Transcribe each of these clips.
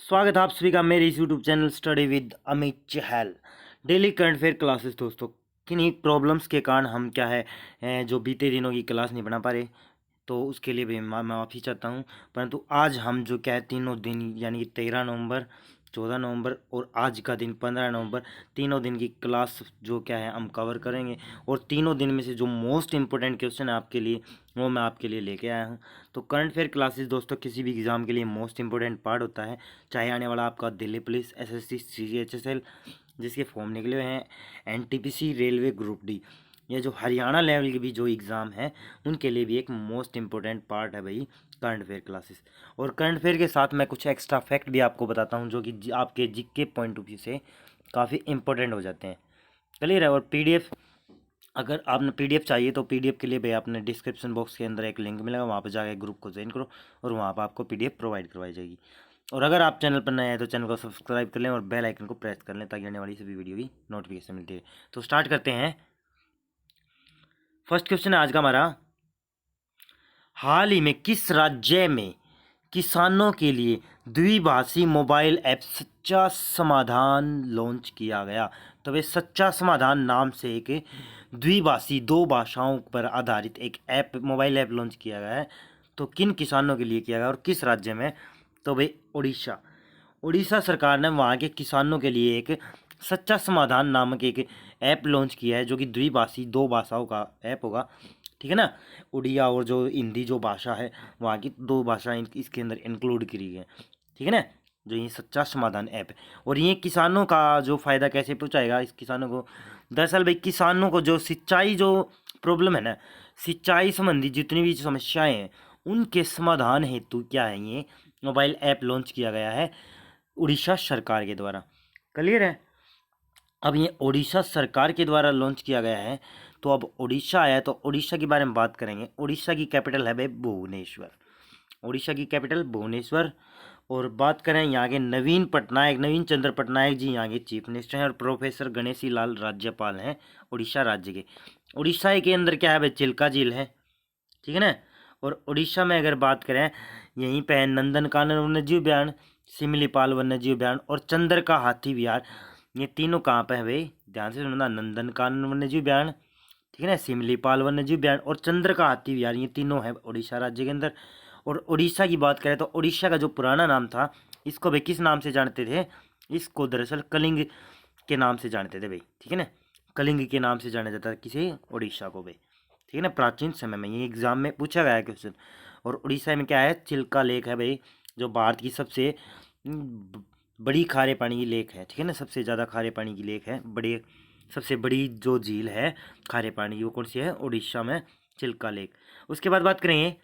स्वागत है आप सभी का मेरे इस YouTube channel study with Amit Chahal. Daily current affair classes दोस्तों, किन्हीं प्रॉब्लम्स के कारण हम क्या है जो बीते दिनों की क्लास नहीं बना पा रहे, तो उसके लिए भी मैं माफ़ी चाहता हूँ। परंतु आज हम जो क्या है तीनों दिन यानी कि 13 नवंबर, 14 नवंबर और आज का दिन 15 नवंबर, तीनों दिन की क्लास जो क्या है हम कवर करेंगे। और तीनों दिन में से जो मोस्ट इंपॉर्टेंट क्वेश्चन है आपके लिए, वो मैं आपके लिए लेके आया हूँ। तो करंट अफेयर क्लासेस दोस्तों किसी भी एग्ज़ाम के लिए मोस्ट इंपॉर्टेंट पार्ट होता है। चाहे आने वाला आपका दिल्ली पुलिस, एसएससी, सीजीएचएसएल जिसके फॉर्म निकले हुए हैं, एनटीपीसी, रेलवे ग्रुप डी, ये जो हरियाणा लेवल के भी जो एग्ज़ाम है उनके लिए भी एक मोस्ट इंपॉर्टेंट पार्ट है भाई करंट अफेयर क्लासेस। और करंट अफेयर के साथ मैं कुछ एक्स्ट्रा फैक्ट भी आपको बताता हूँ जो कि आपके जीके पॉइंट ऑफ व्यू से काफ़ी इंपॉर्टेंट हो जाते हैं। क्लियर है। और पीडीएफ, अगर आपने पीडीएफ चाहिए तो पीडीएफ के लिए भाई आपने डिस्क्रिप्शन बॉक्स के अंदर एक लिंक मिलेगा, वहाँ पर जाकर ग्रुप को ज्वाइन करो और वहाँ पर आपको पीडीएफ प्रोवाइड करवाई जाएगी। और अगर आप चैनल पर नए हैं तो चैनल को सब्सक्राइब कर लें और बेल आइकन को प्रेस कर लें ताकि आने वाली सभी वीडियो की नोटिफिकेशन मिलती है। तो स्टार्ट करते हैं। फर्स्ट क्वेश्चन है आज का हमारा, हाल ही में किस राज्य में किसानों के लिए द्विभाषी मोबाइल ऐप सच्चा समाधान लॉन्च किया गया? तो वे सच्चा समाधान नाम से एक द्विभाषी, दो भाषाओं पर आधारित एक ऐप, मोबाइल ऐप लॉन्च किया गया है। तो किन किसानों के लिए किया गया और किस राज्य में? तो वे उड़ीसा, उड़ीसा सरकार ने वहाँ के किसानों के लिए एक सच्चा समाधान नामक एक ऐप लॉन्च किया है जो कि द्विभाषी, दो भाषाओं का ऐप होगा। ठीक है ना। उड़िया और जो हिंदी जो भाषा है वहाँ की दो भाषाएं इसके अंदर इंक्लूड करी गई हैं। ठीक है ना। जो ये सच्चा समाधान ऐप है और ये किसानों का जो फ़ायदा कैसे पहुँचाएगा इस किसानों को? दरअसल भाई किसानों को जो सिंचाई जो प्रॉब्लम है ना, सिंचाई संबंधी जितनी भी समस्याएं हैं उनके समाधान हेतु क्या है ये मोबाइल ऐप लॉन्च किया गया है उड़ीसा सरकार के द्वारा। क्लियर है। अब ये उड़ीसा सरकार के द्वारा लॉन्च किया गया है। तो अब उड़ीसा आया तो उड़ीसा के बारे में बात करेंगे। उड़ीसा की कैपिटल है भाई भुवनेश्वर, उड़ीसा की कैपिटल भुवनेश्वर। और बात करें यहाँ के नवीन पटनायक, नवीन चंद्र पटनायक जी यहाँ के चीफ मिनिस्टर हैं और प्रोफेसर गणेशी लाल राज्यपाल हैं उड़ीसा राज्य के। उड़ीसा के अंदर क्या है भाई, चिल्का झील है। ठीक है ना। और उड़ीसा में अगर बात करें यहीं पे है नंदनकानन वन्यजीव उद्यान, सिमलीपाल वन्यजीव उद्यान और चंद्रका हाथी विहार। ये तीनों कहाँ पे है भाई, ध्यान से सुनना, नंदनकानन वन्यजीव उद्यान, ठीक है ना, सिमलीपाल वन्यजीव उद्यान और चंद्रका हाथी विहार, ये तीनों है उड़ीसा राज्य के अंदर। और उड़ीसा की बात करें तो उड़ीसा का जो पुराना नाम था इसको भाई किस नाम से जानते थे? इसको दरअसल कलिंग के नाम से जानते थे भाई। ठीक है ना। कलिंग के नाम से जाना जाता है किसे? उड़ीसा को भाई। ठीक है ना। प्राचीन समय में ये एग्जाम में पूछा गया है क्वेश्चन। और उड़ीसा में क्या है, चिल्का लेक है भाई, जो भारत की सबसे बड़ी खारे पानी की लेक है। ठीक है ना। सबसे ज़्यादा खारे पानी की लेक है, बड़ी सबसे बड़ी जो झील है खारे पानी की वो कौन सी है? उड़ीसा में चिल्का लेक। उसके बाद बात करेंगे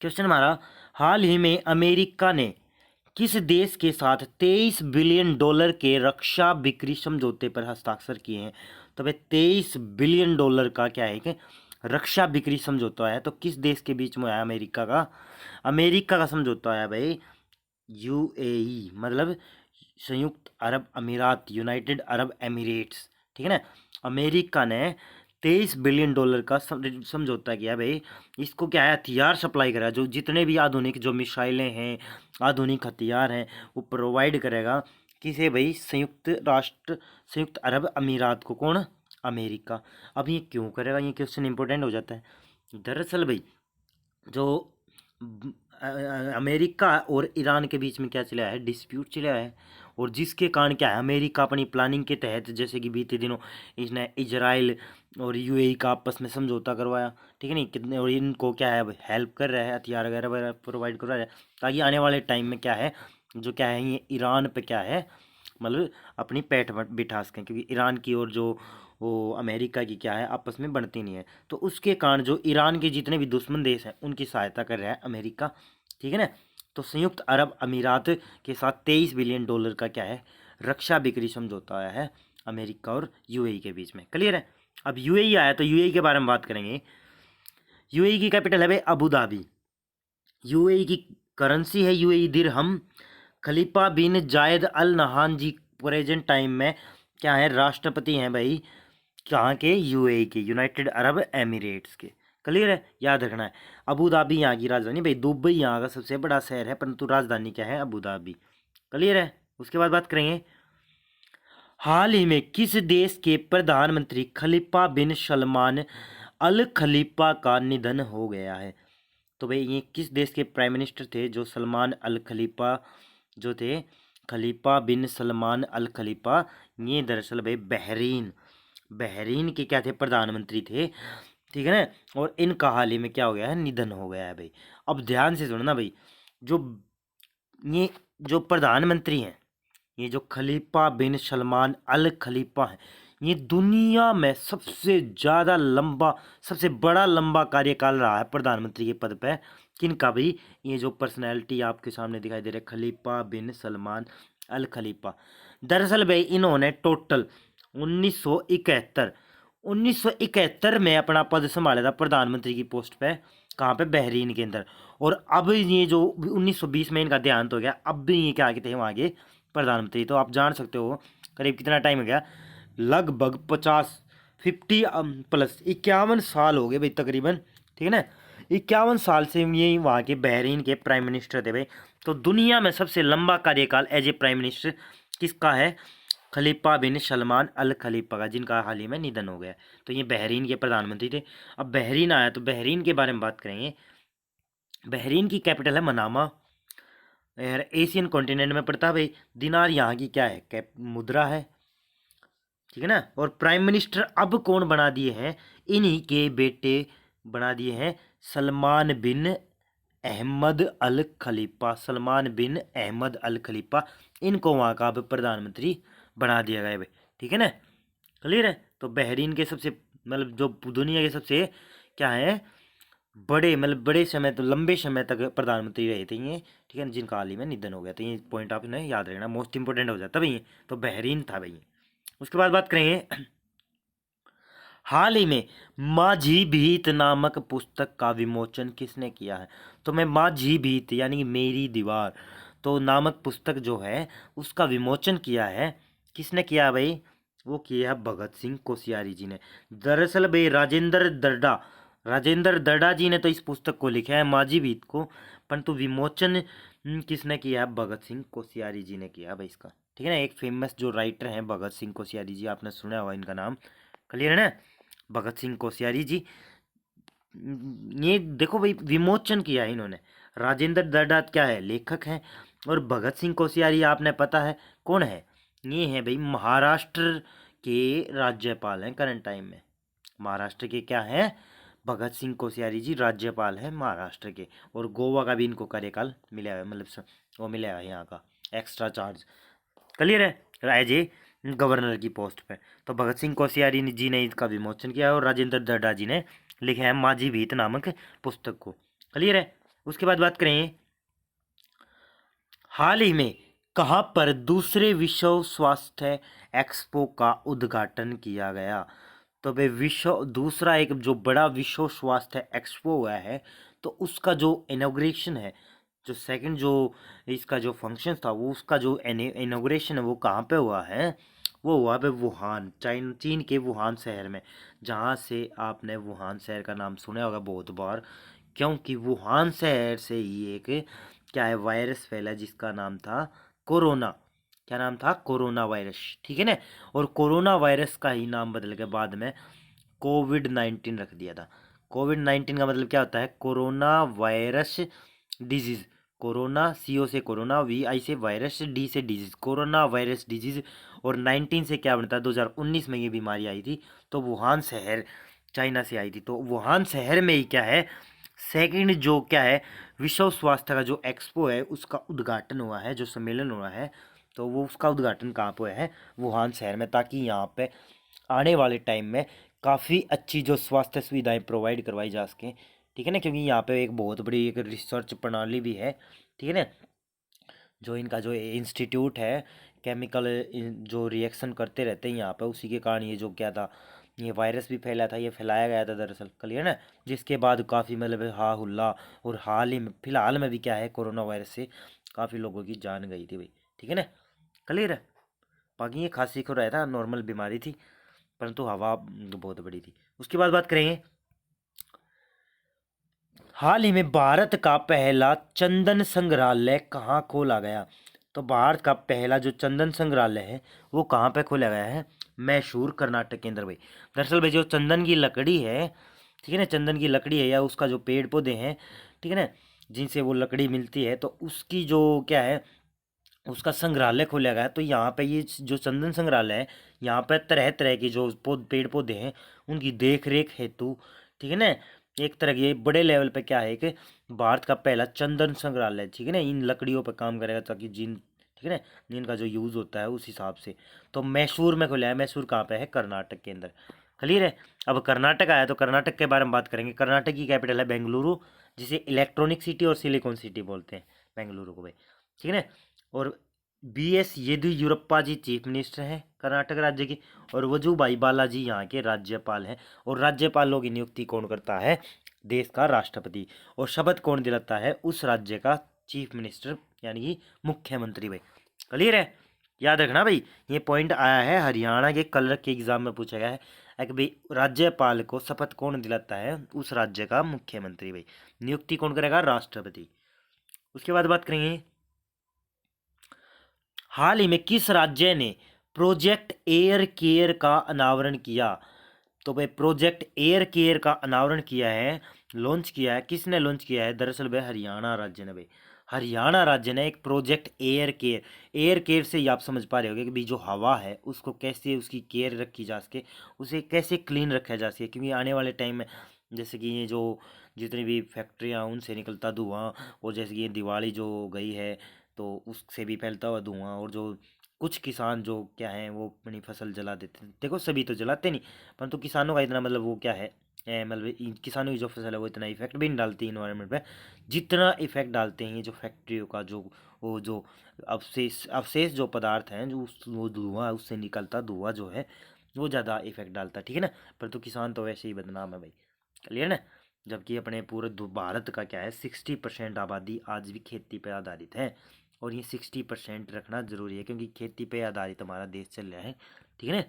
क्वेश्चन हमारा, हाल ही में अमेरिका ने किस देश के साथ 23 बिलियन डॉलर के रक्षा बिक्री समझौते पर हस्ताक्षर किए हैं? तो भाई 23 बिलियन डॉलर का क्या है कि रक्षा बिक्री समझौता है। तो किस देश के बीच में आया? अमेरिका का समझौता आया भाई यूएई, मतलब संयुक्त अरब अमीरात, यूनाइटेड अरब एमिरेट्स। ठीक है ना। अमेरिका ने 23 बिलियन डॉलर का समझौता किया भाई। इसको क्या है, हथियार सप्लाई करा, जो जितने भी आधुनिक जो मिसाइलें हैं, आधुनिक हथियार हैं, वो प्रोवाइड करेगा किसे भाई? संयुक्त अरब अमीरात को। कौन? अमेरिका। अब ये क्यों करेगा, ये क्वेश्चन इंपॉर्टेंट हो जाता है। दरअसल भाई जो अमेरिका और ईरान के बीच में क्या चला है, डिस्प्यूट चला है। और जिसके कारण क्या है, अमेरिका अपनी प्लानिंग के तहत जैसे कि बीते दिनों इसने इजराइल और यूएई का आपस में समझौता करवाया। ठीक है नहीं कितने, और इनको क्या है हेल्प कर रहा है, हथियार वगैरह वगैरह प्रोवाइड करवा रहा है ताकि आने वाले टाइम में क्या है जो क्या है ये ईरान पे क्या है मतलब अपनी पैठ बिठा सकें, क्योंकि ईरान की और जो वो अमेरिका की क्या है आपस में बनती नहीं है। तो उसके कारण जो ईरान के जितने भी दुश्मन देश हैं उनकी सहायता कर रहा है अमेरिका। ठीक है ना। तो संयुक्त अरब अमीरात के साथ 23 बिलियन डॉलर का क्या है रक्षा बिक्री समझौता आया है अमेरिका और यूएई के बीच में। क्लियर है। अब यूएई आया तो यूएई के बारे में बात करेंगे। यूएई की कैपिटल है भाई अबू धाबी। यूएई की करेंसी है यूएई दिरहम। खलीफा बिन जायद अल नहान जी प्रेजेंट टाइम में क्या है, राष्ट्रपति हैं भाई कहाँ के? यूएई के, यूनाइटेड अरब एमिरेट्स के। क्लियर है, याद रखना है। अबू धाबी यहाँ की राजधानी, भाई दुबई यहाँ का सबसे बड़ा शहर है, परंतु राजधानी क्या है, अबू धाबी। क्लियर है। उसके बाद बात करेंगे, हाल ही में किस देश के प्रधानमंत्री खलीफा बिन सलमान अल खलीफा का निधन हो गया है। तो भाई ये किस देश के प्राइम मिनिस्टर थे जो सलमान अल खलीफा जो थे, खलीफा बिन सलमान अल खलीफा, ये दरअसल भाई बहरीन, बहरीन के क्या थे, प्रधानमंत्री थे। ठीक है ना। और इनका हाल ही में क्या हो गया है, निधन हो गया है भाई। अब ध्यान से सुनना भाई, जो ये जो प्रधानमंत्री हैं, ये जो खलीफा बिन सलमान अल खलीफा है, ये दुनिया में सबसे ज़्यादा लंबा, सबसे बड़ा लंबा कार्यकाल रहा है प्रधानमंत्री के पद पे। किनका भाई, ये जो पर्सनैलिटी आपके सामने दिखाई दे रहे, खलीफा बिन सलमान अल खलीफा। दरअसल भाई इन्होंने टोटल 1971 में अपना पद संभाला था प्रधानमंत्री की पोस्ट पे, कहाँ पे, बहरीन के अंदर। और अब ये जो 1920 में इनका देहांत हो गया, अब भी ये क्या आगे थे वहाँ के प्रधानमंत्री। तो आप जान सकते हो करीब कितना टाइम हो गया, लगभग 50 प्लस 51 साल हो गए भाई तकरीबन। ठीक है ना, 51 साल से ये वहाँ के बहरीन के प्राइम मिनिस्टर थे भाई। तो दुनिया में सबसे लंबा कार्यकाल एज ए प्राइम मिनिस्टर किसका है, खलीफा बिन सलमान अल खलीफा का, जिनका हाल ही में निधन हो गया। तो ये बहरीन के प्रधानमंत्री थे। अब बहरीन आया तो बहरीन के बारे में बात करेंगे। बहरीन की कैपिटल है मनामा, यार एशियन कॉन्टिनेंट में पड़ता है भाई। दिनार यहाँ की क्या है, कैप मुद्रा है। ठीक है ना। और प्राइम मिनिस्टर अब कौन बना दिए हैं, इन्हीं के बेटे बना दिए हैं, सलमान बिन अहमद अल खलीफा, सलमान बिन अहमद अल खलीफा, इनको वहाँ का अब प्रधानमंत्री बना दिया गया भाई। ठीक है ना, क्लियर है। तो बहरीन के सबसे मतलब जो दुनिया के सबसे क्या है, बड़े मतलब बड़े समय तो लंबे समय तक प्रधानमंत्री रहे थे ये। ठीक है, जिनका हाल ही में निधन हो गया। तो ये पॉइंट आपने याद रखना, मोस्ट इंपॉर्टेंट हो जाता भाई ये। तो बहरीन था भाई। उसके बाद बात करेंगे, हाल ही में माझी भीत नामक पुस्तक का विमोचन किसने किया है। तो मैं माझी भीत यानी कि मेरी दीवार तो नामक पुस्तक जो है उसका विमोचन किया है, किसने किया भाई, वो किया है भगत सिंह कोश्यारी जी ने। दरअसल भाई राजेंद्र दर्डा जी ने तो इस पुस्तक को लिखा है माझी भीत को, परंतु विमोचन किसने किया है, भगत सिंह कोश्यारी जी ने किया है भाई इसका। ठीक है ना, एक फेमस जो राइटर हैं भगत सिंह कोश्यारी जी, आपने सुना होगा इनका नाम। क्लियर है ना, भगत सिंह कोश्यारी जी। ये देखो भाई विमोचन किया है इन्होंने। राजेंद्र दर्डा क्या है, लेखक हैं। और भगत सिंह कोश्यारी आपने पता है कौन है, ये है भाई महाराष्ट्र के राज्यपाल हैं करंट टाइम में। महाराष्ट्र के क्या हैं, भगत सिंह कोश्यारी जी राज्यपाल हैं महाराष्ट्र के। और गोवा का भी इनको कार्यकाल मिला है, मतलब वो मिला है यहाँ का एक्स्ट्रा चार्ज। क्लियर है, एज ए गवर्नर की पोस्ट पे। तो भगत सिंह कोश्यारी जी ने इसका विमोचन किया और राजेंद्र दर्डा जी ने लिखा है माझी भीत नामक पुस्तक को। क्लियर है। उसके बाद बात करें, हाल ही में कहाँ पर दूसरे विश्व स्वास्थ्य एक्सपो का उद्घाटन किया गया। तो भाई विश्व दूसरा एक जो बड़ा विश्व स्वास्थ्य एक्सपो हुआ है, तो उसका जो इनॉग्रेशन है, जो सेकंड जो इसका जो फंक्शन था वो उसका जो इनॉग्रेशन है वो कहाँ पे हुआ है, वो हुआ पे वुहान, चीन के वुहान शहर में। जहाँ से आपने वुहान शहर का नाम सुना होगा बहुत बार, क्योंकि वुहान शहर से ही एक क्या है वायरस फैला जिसका नाम था कोरोना। क्या नाम था, कोरोना वायरस। ठीक है ना। और कोरोना वायरस का ही नाम बदल के बाद में कोविड-19 रख दिया था। कोविड-19 का मतलब क्या होता है, corona virus disease. Corona CO से कोरोना, VI से वायरस, D से डिजीज, कोरोना वायरस डिजीज। और 19 से क्या बनता है, 2019 में ये बीमारी आई थी। तो वुहान शहर चाइना से आई थी। तो वुहान शहर में ही क्या है, सेकंड जो क्या है विश्व स्वास्थ्य का जो एक्सपो है उसका उद्घाटन हुआ है, जो सम्मेलन हुआ है। तो वो उसका उद्घाटन कहाँ पे हुआ है, वुहान शहर में, ताकि यहाँ पे आने वाले टाइम में काफ़ी अच्छी जो स्वास्थ्य सुविधाएं प्रोवाइड करवाई जा सकें। ठीक है ना, क्योंकि यहाँ पे एक बहुत बड़ी एक रिसर्च प्रणाली भी है। ठीक है ना, जो इनका जो इंस्टीट्यूट है केमिकल जो रिएक्शन करते रहते हैं यहाँ पे, उसी के कारण ये जो क्या था, ये वायरस भी फैला था, ये फैलाया गया था दरअसल। क्लियर ना, जिसके बाद काफ़ी मतलब हा हुल्ला। और हाल ही में फिलहाल में भी क्या है, कोरोना वायरस से काफ़ी लोगों की जान गई थी भाई। ठीक है ना, क्लियर है। बाकी ये खांसी को रहा था, नॉर्मल बीमारी थी, परंतु हवा बहुत बड़ी थी। उसके बाद बात करेंगे, हाल ही में भारत का पहला चंदन संग्रहालय कहाँ खोला गया? तो भारत का पहला जो चंदन संग्रहालय है वो कहाँ पे खोला गया है? मैसूर, कर्नाटक के अंदर भाई। दरअसल भाई जो चंदन की लकड़ी है, ठीक है ना, चंदन की लकड़ी है या उसका जो पेड़ पौधे हैं, ठीक है ना, जिनसे वो लकड़ी मिलती है, तो उसकी जो क्या है, उसका संग्रहालय खोला गया है। तो यहाँ पे ये जो चंदन संग्रहालय है, यहाँ पे तरह तरह की जो पेड़ पौधे हैं उनकी देख रेख हेतु, ठीक है ना, एक तरह की बड़े लेवल पे क्या है कि भारत का पहला चंदन संग्रहालय, ठीक है ना, इन लकड़ियों पर काम करेगा ताकि जिन, ठीक है ना, जिनका जो यूज़ होता है उस हिसाब से। तो मैसूर में खुला है। मैसूर कहाँ पे है? कर्नाटक के अंदर। क्लियर है। अब कर्नाटक आया तो कर्नाटक के बारे में बात करेंगे। कर्नाटक की कैपिटल है बेंगलुरु, जिसे इलेक्ट्रॉनिक सिटी और सिलिकॉन सिटी बोलते हैं बेंगलुरु को भाई, ठीक है ना। और बीएस येदियुरप्पा जी चीफ मिनिस्टर हैं कर्नाटक राज्य की, और वजुभाई बालाजी यहाँ के राज्यपाल हैं। और राज्यपालों की नियुक्ति कौन करता है? देश का राष्ट्रपति। और शपथ कौन दिलाता है? उस राज्य का चीफ मिनिस्टर यानी कि मुख्यमंत्री भाई। क्लियर है। याद रखना भाई, ये पॉइंट आया है हरियाणा के कलर के एग्जाम में पूछा गया है कि भाई राज्यपाल को शपथ कौन दिलाता है? उस राज्य का मुख्यमंत्री भाई। नियुक्ति कौन करेगा? राष्ट्रपति। उसके बाद बात करेंगे, हाल ही में किस राज्य ने प्रोजेक्ट एयर केयर का अनावरण किया? तो भाई प्रोजेक्ट एयर केयर का अनावरण किया है, लॉन्च किया है, किसने लॉन्च किया है? दरअसल भाई हरियाणा राज्य ने भाई। हरियाणा राज्य ने एक project air care, air care से ही आप समझ पा रहे होगे कि भाई जो हवा है उसको कैसे उसकी केयर रखी जा सके, उसे कैसे क्लीन रखा जा सके, क्योंकि आने वाले टाइम में जैसे कि ये जो जितनी भी फैक्ट्रियाँ उनसे निकलता धुआं, और जैसे कि ये दिवाली जो गई है तो उससे भी फैलता हुआ धुआं, और जो कुछ किसान जो क्या है वो अपनी फसल जला देते हैं, देखो सभी तो जलाते नहीं, परंतु किसानों का इतना मतलब वो क्या है, मतलब किसानों की जो फसल है वो इतना इफेक्ट भी नहीं डालती इन्वायरमेंट पे जितना इफेक्ट डालते हैं ये जो फैक्ट्रियों का जो वो जो अवशेष अवशेष जो पदार्थ हैं, जो वो धुआं उससे निकलता धुआं जो है वो ज़्यादा इफेक्ट डालता है, ठीक है ना। परंतु किसान तो वैसे ही बदनाम है भाई। क्लियर ना। जबकि अपने पूरे भारत का क्या है, 60% आबादी आज भी खेती पर आधारित है, और ये 60% रखना जरूरी है क्योंकि खेती पे आधारित हमारा देश चल रहा है, ठीक है ना।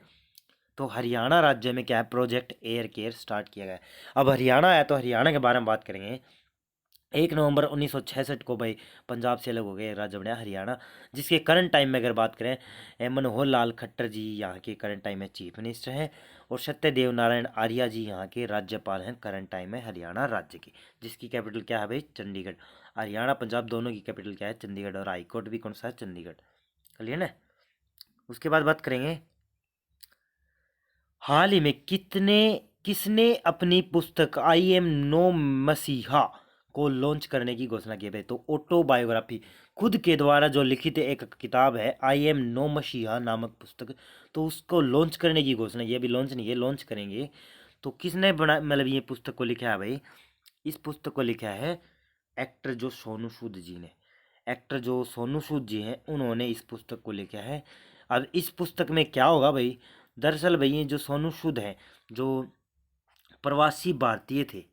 तो हरियाणा राज्य में क्या है, प्रोजेक्ट एयर केयर स्टार्ट किया गया है। अब हरियाणा है तो हरियाणा के बारे में बात करेंगे। 1 नवंबर 1966 को भाई पंजाब से अलग हो गए, राज्य बना हरियाणा, जिसके करंट टाइम में अगर बात करें, मनोहर लाल खट्टर जी यहाँ के करंट टाइम में चीफ मिनिस्टर हैं, और सत्यदेव नारायण आर्य जी यहाँ के राज्यपाल हैं करंट टाइम में हरियाणा राज्य की, जिसकी कैपिटल क्या है भाई? चंडीगढ़। हरियाणा पंजाब दोनों की कैपिटल क्या है? चंडीगढ़। और हाईकोर्ट भी कौन सा है? चंडीगढ़। क्लियर ना। उसके बाद बात करेंगे, हाल ही में किसने अपनी पुस्तक आई एम नो मसीहा को लॉन्च करने की घोषणा की है? तो ऑटोबायोग्राफी, खुद के द्वारा जो लिखित एक किताब है आई एम नो मसीहा नामक पुस्तक, तो उसको लॉन्च करने की घोषणा, ये अभी लॉन्च नहीं है, लॉन्च करेंगे। तो किसने बना मतलब ये पुस्तक को लिखा है भाई? इस पुस्तक को लिखा है एक्टर जो सोनू सूद जी ने। एक्टर जो सोनू सूद जी हैं उन्होंने इस पुस्तक को लिखा है। अब इस पुस्तक में क्या होगा भाई? दरअसल भाई ये जो सोनू सूद हैं, जो प्रवासी भारतीय थे,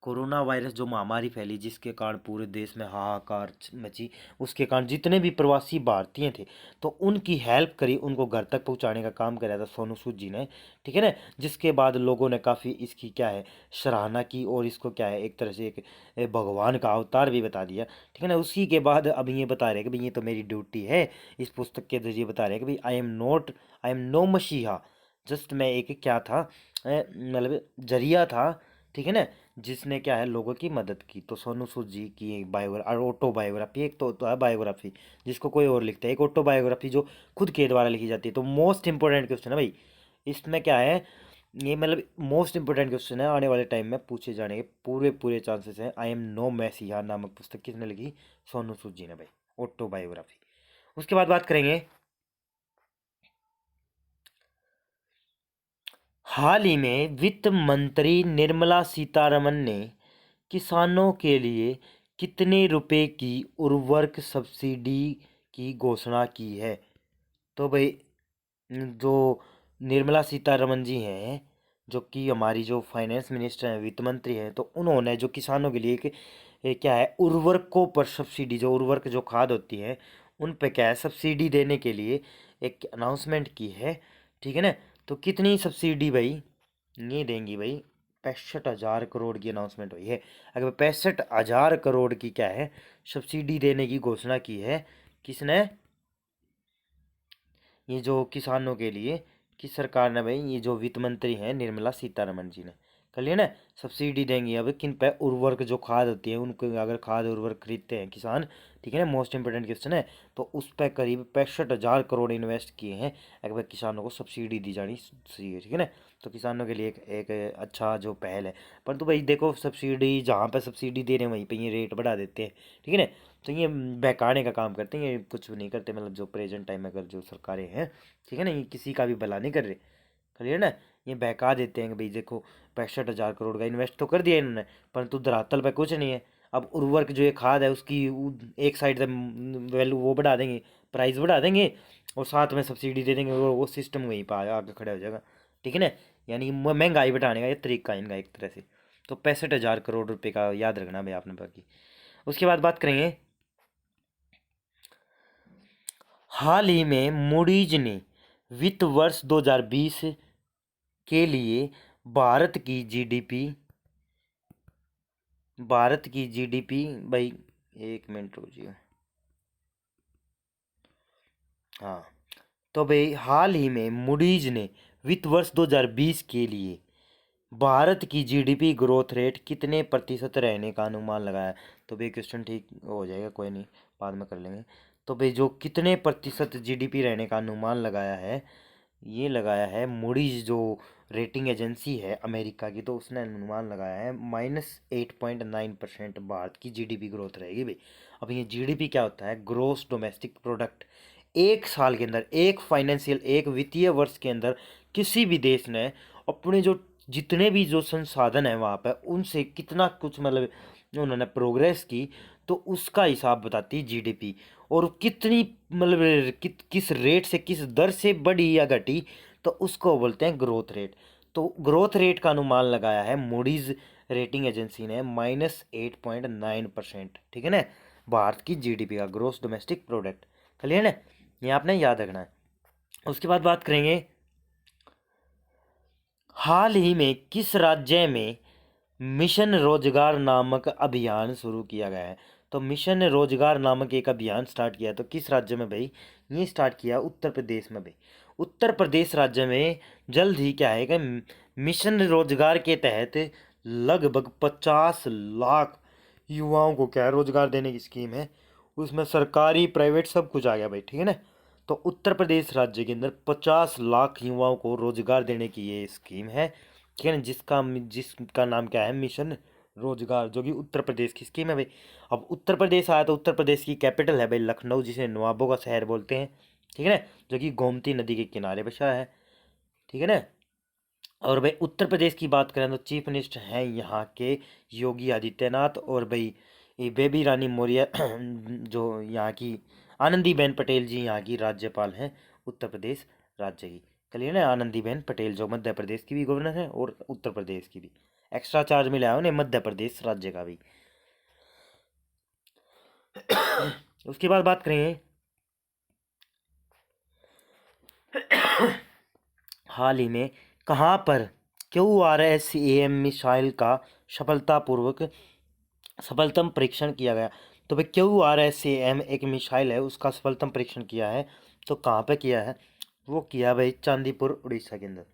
कोरोना वायरस जो महामारी फैली जिसके कारण पूरे देश में हाहाकार मची, उसके कारण जितने भी प्रवासी भारतीय थे तो उनकी हेल्प करी, उनको घर तक पहुंचाने का काम कराया था सोनू सूद जी ने, ठीक है ना। जिसके बाद लोगों ने काफ़ी इसकी क्या है सराहना की, और इसको क्या है एक तरह से एक भगवान का अवतार भी बता दिया, ठीक है ना। उसी के बाद अब ये बता रहे हैं कि भाई ये तो मेरी ड्यूटी है, इस पुस्तक के जरिए बता रहे हैं कि भाई आई एम नो मसीहा, जस्ट मैं एक क्या था, मतलब जरिया था, ठीक है ना, जिसने क्या है लोगों की मदद की। तो सोनू सूद जी की एक बायोग्राफी, ऑटोबायोग्राफी, एक तो है बायोग्राफी जिसको कोई और लिखता है, एक ऑटोबायोग्राफी जो खुद के द्वारा लिखी जाती है। तो मोस्ट इंपॉर्टेंट क्वेश्चन है भाई इसमें क्या है, ये मतलब मोस्ट इंपॉर्टेंट क्वेश्चन है, आने वाले टाइम में पूछे जाने के पूरे पूरे चांसेस हैं। आई एम नो मैसिहा नामक पुस्तक किसने लिखी? सोनू सूद जी ने भाई, ऑटोबायोग्राफी। उसके बाद बात करेंगे, हाल ही में वित्त मंत्री निर्मला सीतारमन ने किसानों के लिए कितने रुपए की उर्वरक सब्सिडी की घोषणा की है? तो भाई जो निर्मला सीतारमन जी हैं, जो कि हमारी जो फाइनेंस मिनिस्टर हैं, वित्त मंत्री हैं, तो उन्होंने जो किसानों के लिए एक क्या है उर्वरकों पर सब्सिडी, जो उर्वरक जो खाद होती है उन पे क्या है सब्सिडी देने के लिए एक अनाउंसमेंट की है, ठीक है ना। तो कितनी सब्सिडी भाई ये देंगी भाई? 65,000 करोड़ की अनाउंसमेंट हुई है। अगर 65,000 करोड़ की क्या है सब्सिडी देने की घोषणा की है किसने, ये जो किसानों के लिए, किस सरकार ने भाई, ये जो वित्त मंत्री हैं निर्मला सीतारमण जी ने कर लिया ना, सब्सिडी देंगी अब किन पे, उर्वरक जो खाद होती है उनको, अगर खाद उर्वरक खरीदते हैं किसान, ठीक है ना, मोस्ट इंपोर्टेंट क्वेश्चन है, तो उस पर करीब 65,000 करोड़ इन्वेस्ट किए हैं, अगर किसानों को सब्सिडी दी जानी चाहिए, ठीक है ना। तो किसानों के लिए एक अच्छा जो पहल है। परंतु भाई देखो, सब्सिडी जहाँ पर सब्सिडी दे रहे हैं वहीं पर ये रेट बढ़ा देते हैं, ठीक है ना। तो ये बहकाने का काम करते हैं, ये कुछ नहीं करते, मतलब जो प्रेजेंट टाइम में अगर जो सरकारें हैं, ठीक है ना, ये किसी का भी भला नहीं कर रहे, क्लियर ना, ये बहका देते हैं कि भाई देखो 65,000 करोड़ का इन्वेस्ट तो कर दिया इन्होंने, परंतु धरातल पे कुछ नहीं है। अब उर्वरक जो ये खाद है उसकी एक साइड से वैल्यू वो बढ़ा देंगे, प्राइस बढ़ा देंगे, और साथ में सब्सिडी दे देंगे, और वो सिस्टम वहीं पर आगे खड़ा हो जाएगा, ठीक है ना। यानी महंगाई बढ़ाने का ये तरीका है इनका एक तरह से। तो 65,000 करोड़ रुपये का याद रखना भाई आपने बाकी। उसके बाद बात करेंगे, हाल ही में मूडीज ने वित्त वर्ष 2020 के लिए भारत की जीडीपी, भाई, एक मिनट रुकिए, हाँ, तो भाई हाल ही में मूडीज ने वित्त वर्ष 2020 के लिए भारत की जीडीपी ग्रोथ रेट कितने प्रतिशत रहने का अनुमान लगाया। तो भाई क्वेश्चन ठीक हो जाएगा, कोई नहीं, बाद में कर लेंगे। तो भाई जो कितने प्रतिशत जीडीपी रहने का अनुमान लगाया है, ये लगाया है मूडीज जो रेटिंग एजेंसी है अमेरिका की, तो उसने अनुमान लगाया है -8.9% भारत की जीडीपी ग्रोथ रहेगी भाई। अब ये जीडीपी क्या होता है, ग्रोस डोमेस्टिक प्रोडक्ट। एक साल के अंदर, एक वित्तीय वर्ष के अंदर किसी भी देश ने अपने जो जितने भी जो संसाधन है वहाँ पर उनसे कितना कुछ मतलब उन्होंने प्रोग्रेस की, तो उसका हिसाब बताती है जीडीपी। और कितनी मतलब किस रेट से, किस दर से बढ़ी या घटी, तो उसको बोलते हैं ग्रोथ रेट। तो ग्रोथ रेट का अनुमान लगाया है मूडीज रेटिंग एजेंसी ने -8.9%, ठीक है ना, भारत की जीडीपी का, ग्रोस डोमेस्टिक प्रोडक्ट, क्लियर है, ये आपने याद रखना है। उसके बाद बात करेंगे, हाल ही में किस राज्य में मिशन रोजगार नामक अभियान शुरू किया गया है। तो मिशन रोजगार नामक एक अभियान स्टार्ट किया, तो किस राज्य में भाई, ये स्टार्ट किया उत्तर प्रदेश में भाई। उत्तर प्रदेश राज्य में जल्द ही क्या है कि मिशन रोजगार के तहत लगभग 50 लाख युवाओं को क्या है रोजगार देने की स्कीम है। उसमें सरकारी प्राइवेट सब कुछ आ गया भाई, ठीक है ना। तो उत्तर प्रदेश राज्य के अंदर 50 लाख युवाओं को रोजगार देने की ये स्कीम है, ठीक है ना, जिसका नाम क्या है, मिशन रोजगार, जो कि उत्तर प्रदेश की स्कीम है भाई। अब उत्तर प्रदेश आया तो उत्तर प्रदेश की कैपिटल है भाई लखनऊ, जिसे नवाबों का शहर बोलते हैं, ठीक है ना, जो कि गोमती नदी के किनारे बसा है, ठीक है ना। और भाई उत्तर प्रदेश की बात करें तो चीफ मिनिस्टर हैं यहाँ के योगी आदित्यनाथ, और भाई ये बेबी रानी मौर्य जो यहाँ की आनंदीबेन पटेल जी यहाँ की राज्यपाल हैं उत्तर प्रदेश राज्य की, क्लियर है, आनंदीबेन पटेल जो मध्य प्रदेश की भी गवर्नर है और उत्तर प्रदेश की भी, एक्स्ट्रा चार्ज मिला है उन्हें मध्य प्रदेश राज्य का भी। उसके बाद बात करेंगे, हाल ही में कहाँ पर QRSAM मिसाइल का सफलतम परीक्षण किया गया। तो भाई QRSAM एक मिसाइल है, उसका सफलतम परीक्षण किया है, तो कहाँ पे किया है, वो किया भाई चांदीपुर उड़ीसा के अंदर।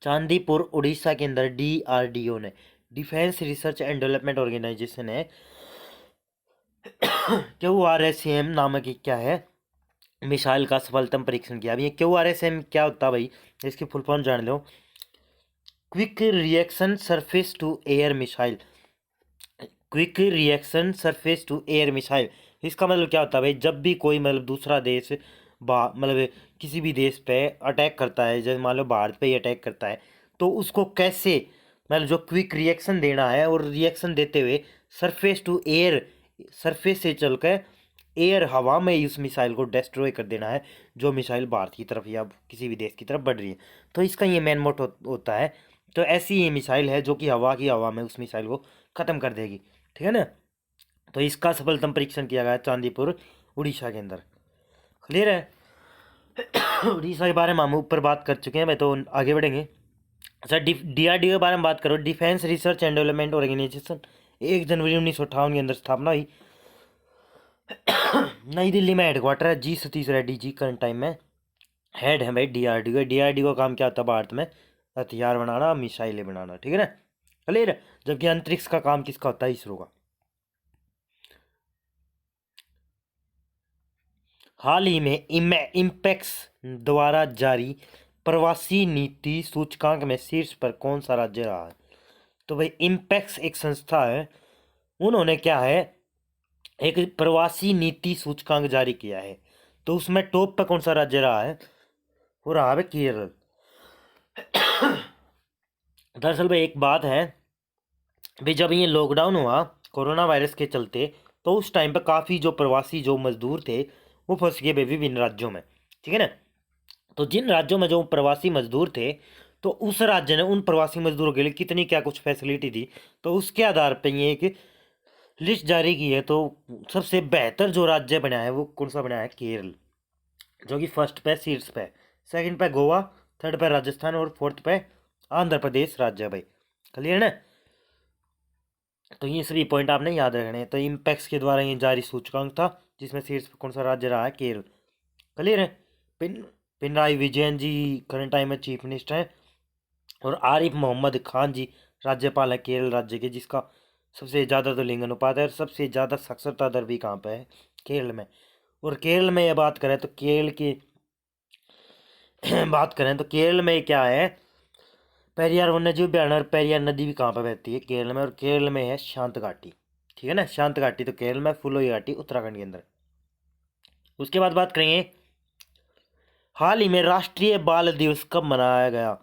चांदीपुर उड़ीसा के अंदर DRDO ने, defence research and development organisation है, QRSAM नामक एक क्या है मिसाइल का सफलतम परीक्षण किया। अब ये QRSAM क्या होता है भाई, इसकी फुल फॉर्म जान लो, quick reaction surface to air missile. Quick reaction surface to air missile, इसका मतलब क्या होता है भाई, जब भी कोई मतलब दूसरा देश मतलब किसी भी देश पे अटैक करता है, जैसे मान लो भारत पे ही अटैक करता है, तो उसको कैसे मतलब जो क्विक रिएक्शन देना है, और रिएक्शन देते हुए सरफेस टू एयर, सरफेस से चलकर एयर हवा में ही उस मिसाइल को डिस्ट्रॉय कर देना है, जो मिसाइल भारत की तरफ या किसी भी देश की तरफ बढ़ रही है। तो इसका ये मेन मोटो होता है। तो ऐसी ये मिसाइल है जो कि हवा में उस मिसाइल को ख़त्म कर देगी, ठीक है ना। तो इसका सफलतम परीक्षण किया गया चांदीपुर उड़ीसा के अंदर, क्लियर है। उड़ीसा के बारे में हम ऊपर बात कर चुके हैं भाई, तो आगे बढ़ेंगे। अच्छा, DRDO के बारे में बात करो, defence research and development organisation, 1 जनवरी 1958 के अंदर स्थापना हुई। नई दिल्ली में हेडक्वार्टर है। जी सतीश रेड्डी जी करंट टाइम में हेड है भाई DRDO। DRDO का काम क्या होता है भारत में? हथियार बनाना, मिसाइलें बनाना, ठीक है ना, क्लियर है। जबकि अंतरिक्ष का काम किसका होता है? इसरो का। हाल ही में इम्पेक्स द्वारा जारी प्रवासी नीति सूचकांक में शीर्ष पर कौन सा राज्य रहा है? तो भाई इम्पेक्स एक संस्था है, उन्होंने क्या है, एक प्रवासी नीति सूचकांक जारी किया है, तो उसमें टॉप पे कौन सा राज्य रहा है? वो रहा है केरल। दरअसल भाई एक बात है भाई, जब ये लॉकडाउन हुआ कोरोना वायरस के चलते, तो उस टाइम पे काफ़ी जो प्रवासी जो मजदूर थे वो फंस गए भाई विभिन्न राज्यों में, ठीक है ना। तो जिन राज्यों में जो प्रवासी मजदूर थे, तो उस राज्य ने उन प्रवासी मजदूरों के लिए कितनी क्या कुछ फैसिलिटी दी, तो उसके आधार पर ये एक लिस्ट जारी की है। तो सबसे बेहतर जो राज्य बना है वो कौन सा बना है? केरल, जो कि फर्स्ट पे शीर्ष पे, सेकंड पे गोवा, थर्ड पे राजस्थान और फोर्थ पे आंध्र प्रदेश राज्य है भाई, क्लियर ना। तो ये सभी पॉइंट आपने याद रखने हैं। तो इम्पैक्स के द्वारा ये जारी सूचकांक था, जिसमें शीर्ष पे कौन सा राज्य रहा है? केरल, क्लियर है। पिन पिनराई विजयन जी करंट टाइम में चीफ मिनिस्टर हैं, और आरिफ मोहम्मद खान जी राज्यपाल है केरल राज्य के, जिसका सबसे ज़्यादा तो लिंग अनुपात है और सबसे ज़्यादा साक्षरता दर भी कहाँ पे है? केरल में। और केरल में ये बात करें तो केरल की बात करें तो केरल में क्या है, पेरियार वन्यजीव उद्यान और पेरियार नदी भी कहाँ पे बहती है? केरल में। और केरल में है शांत घाटी, ठीक है ना, शांत घाटी तो केरल में, फुलोई घाटी उत्तराखंड के अंदर। उसके बाद बात करेंगे हाल ही में राष्ट्रीय बाल दिवस कब मनाया गया?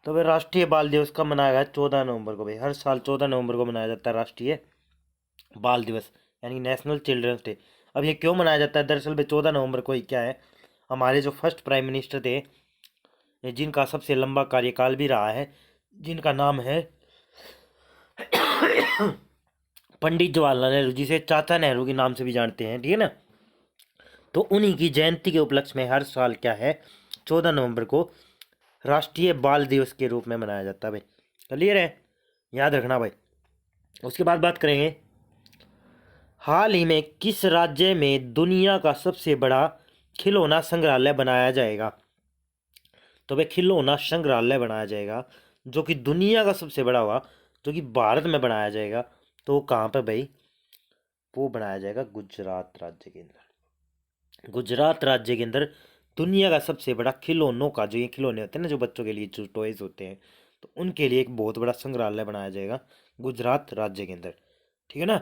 तो भाई राष्ट्रीय बाल दिवस कब मनाया गया? 14 नवंबर को भाई, हर साल 14 नवंबर को मनाया जाता है राष्ट्रीय बाल दिवस, यानी नेशनल चिल्ड्रंस डे। अब ये क्यों मनाया जाता है? दरअसल भाई 14 नवंबर को ही क्या है, हमारे जो फर्स्ट प्राइम मिनिस्टर थे, जिनका सबसे लंबा कार्यकाल भी रहा है, जिनका नाम है पंडित जवाहरलाल नेहरू, जिसे चाचा नेहरू के नाम से भी जानते हैं, ठीक है ना। तो उन्हीं की जयंती के उपलक्ष्य में हर साल क्या है, 14 नवंबर को राष्ट्रीय बाल दिवस के रूप में मनाया जाता है भाई, क्लियर है, याद रखना भाई। उसके बाद बात करेंगे हाल ही में किस राज्य में दुनिया का सबसे बड़ा खिलौना संग्रहालय बनाया जाएगा? तो भाई खिलौना संग्रहालय बनाया जाएगा जो कि दुनिया का सबसे बड़ा होगा, जो कि भारत में बनाया जाएगा। तो वो कहाँ पे भाई? वो बनाया जाएगा गुजरात राज्य के अंदर। गुजरात राज्य के अंदर दुनिया का सबसे बड़ा खिलौनों का, जो ये खिलौने होते हैं ना जो बच्चों के लिए जो टॉयज होते हैं, तो उनके लिए एक बहुत बड़ा संग्रहालय बनाया जाएगा गुजरात राज्य के अंदर, ठीक है ना।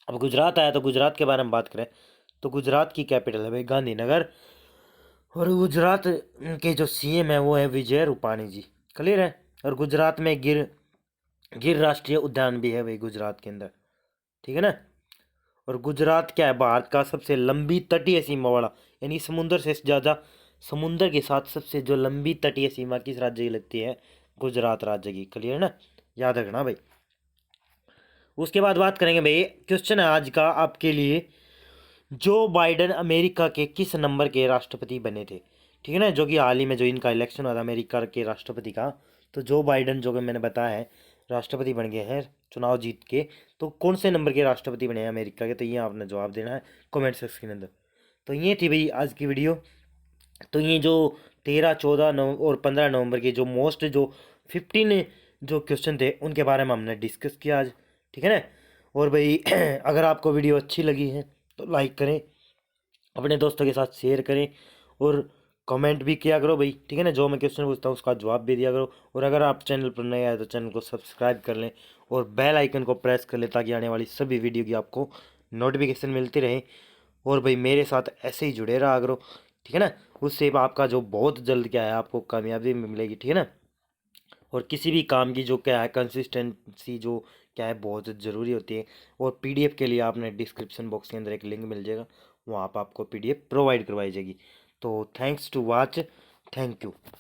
अब गुजरात आया तो गुजरात के बारे में बात करें तो गुजरात की कैपिटल है भाई गांधीनगर, और गुजरात के जो CM है वो है विजय रूपाणी जी, क्लियर है। और गुजरात में गिर गिर राष्ट्रीय उद्यान भी है भाई गुजरात के अंदर, ठीक है ना। और गुजरात क्या है, भारत का सबसे लंबी तटीय सीमा वाला, यानी समुद्र से ज़्यादा, समुद्र के साथ सबसे जो लंबी तटीय सीमा किस राज्य की लगती है? गुजरात राज्य की, क्लियर ना, याद रखना भाई। उसके बाद बात करेंगे भाई, क्वेश्चन है आज का आपके लिए, जो बाइडेन अमेरिका के किस नंबर के राष्ट्रपति बने थे? ठीक है ना, जो कि हाल ही में जो इनका इलेक्शन हुआ था अमेरिका के राष्ट्रपति का, तो जो बाइडेन जो कि मैंने बताया है राष्ट्रपति बन गए हैं चुनाव जीत के, तो कौन से नंबर के राष्ट्रपति बने हैं अमेरिका के? तो ये आपने जवाब देना है कमेंट सेक्शन के अंदर। तो ये थी भाई आज की वीडियो। तो ये जो 13, 14 और 15 नवंबर के जो मोस्ट जो 15 जो क्वेश्चन थे उनके बारे में हमने डिस्कस किया आज, ठीक है ना। और भाई अगर आपको वीडियो अच्छी लगी है तो लाइक करें, अपने दोस्तों के साथ शेयर करें, और कमेंट भी किया करो भाई, ठीक है ना। जो मैं क्वेश्चन पूछता हूँ उसका जवाब भी दिया करो। और अगर आप चैनल पर नए आए तो चैनल को सब्सक्राइब कर लें और बेल आइकन को प्रेस कर लें, ताकि आने वाली सभी वीडियो की आपको नोटिफिकेशन मिलती रहे। और भाई मेरे साथ ऐसे ही जुड़े रहा करो, ठीक है ना। उससे आपका जो बहुत जल्द क्या है आपको कामयाबी मिलेगी, ठीक है ना। और किसी भी काम की जो क्या है कंसिस्टेंसी जो क्या है बहुत ज़रूरी होती है। और PDF के लिए आपने डिस्क्रिप्शन बॉक्स के अंदर एक लिंक मिल जाएगा, वहाँ पर आपको PDF प्रोवाइड करवाई जाएगी। तो thanks to watch, thank you.